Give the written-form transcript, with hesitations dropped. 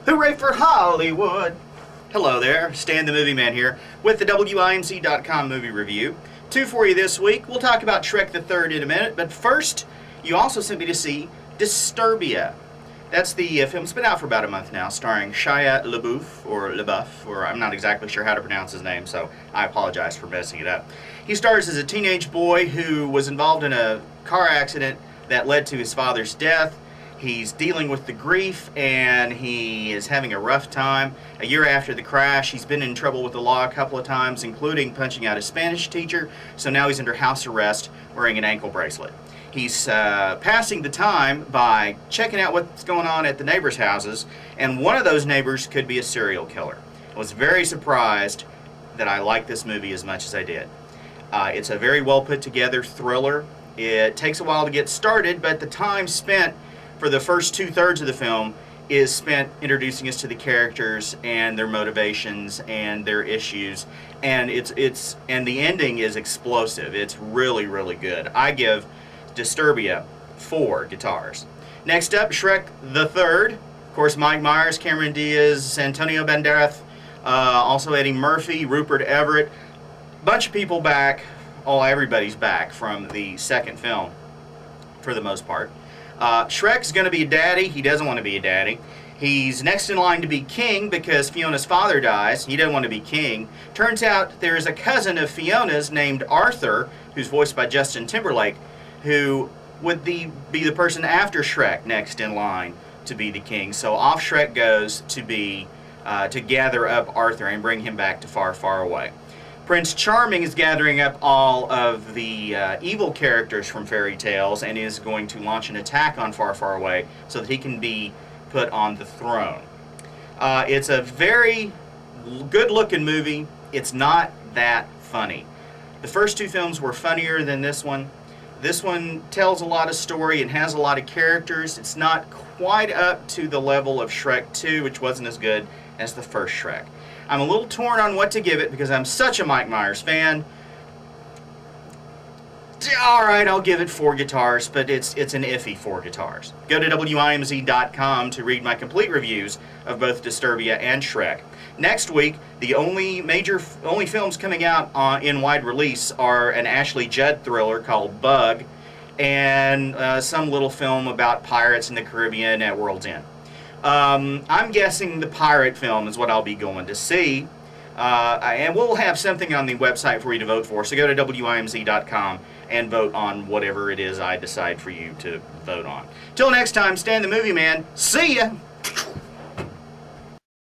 Hooray for Hollywood! Hello there, Stan the Movie Man here with the WIMC.com movie review. Two for you this week. We'll talk about Shrek the Third in a minute, but first, you also sent me to see Disturbia. That's the film's been out for about a month now, starring Shia LaBeouf, or I'm not exactly sure how to pronounce his name, so I apologize for messing it up. He stars as a teenage boy who was involved in a car accident that led to his father's death. He's dealing with the grief, and he is having a rough time. A year after the crash, he's been in trouble with the law a couple of times, including punching out a Spanish teacher, so now he's under house arrest wearing an ankle bracelet. He's passing the time by checking out what's going on at the neighbors' houses, and one of those neighbors could be a serial killer. I was very surprised that I liked this movie as much as I did. It's a very well put together thriller. It takes a while to get started, but the time spent for the first 2/3 of the film is spent introducing us to the characters and their motivations and their issues, and and the ending is explosive. It's really, really good. I give Disturbia 4 guitars. Next up, Shrek the Third. Of course, Mike Myers, Cameron Diaz, Antonio Banderas, also Eddie Murphy, Rupert Everett. Bunch of people back. Oh, everybody's back from the second film, for the most part. Shrek's going to be a daddy. He doesn't want to be a daddy. He's next in line to be king because Fiona's father dies. He doesn't want to be king. Turns out there is a cousin of Fiona's named Arthur, who's voiced by Justin Timberlake, who would be the person after Shrek next in line to be the king. So off Shrek goes to gather up Arthur and bring him back to Far, Far Away. Prince Charming is gathering up all of the evil characters from fairy tales and is going to launch an attack on Far, Far Away so that he can be put on the throne. It's a very good-looking movie. It's not that funny. The first two films were funnier than this one. This one tells a lot of story and has a lot of characters. It's not quite up to the level of Shrek 2, which wasn't as good as the first Shrek. I'm a little torn on what to give it because I'm such a Mike Myers fan. Alright, I'll give it 4 guitars, but it's an iffy 4 guitars. Go to WIMZ.com to read my complete reviews of both Disturbia and Shrek. Next week, the only films coming out in wide release are an Ashley Judd thriller called Bug and some little film about pirates in the Caribbean at World's End. I'm guessing the pirate film is what I'll be going to see. And we'll have something on the website for you to vote for. So go to WIMZ.com and vote on whatever it is I decide for you to vote on. Till next time, Stan the Movie Man. See ya!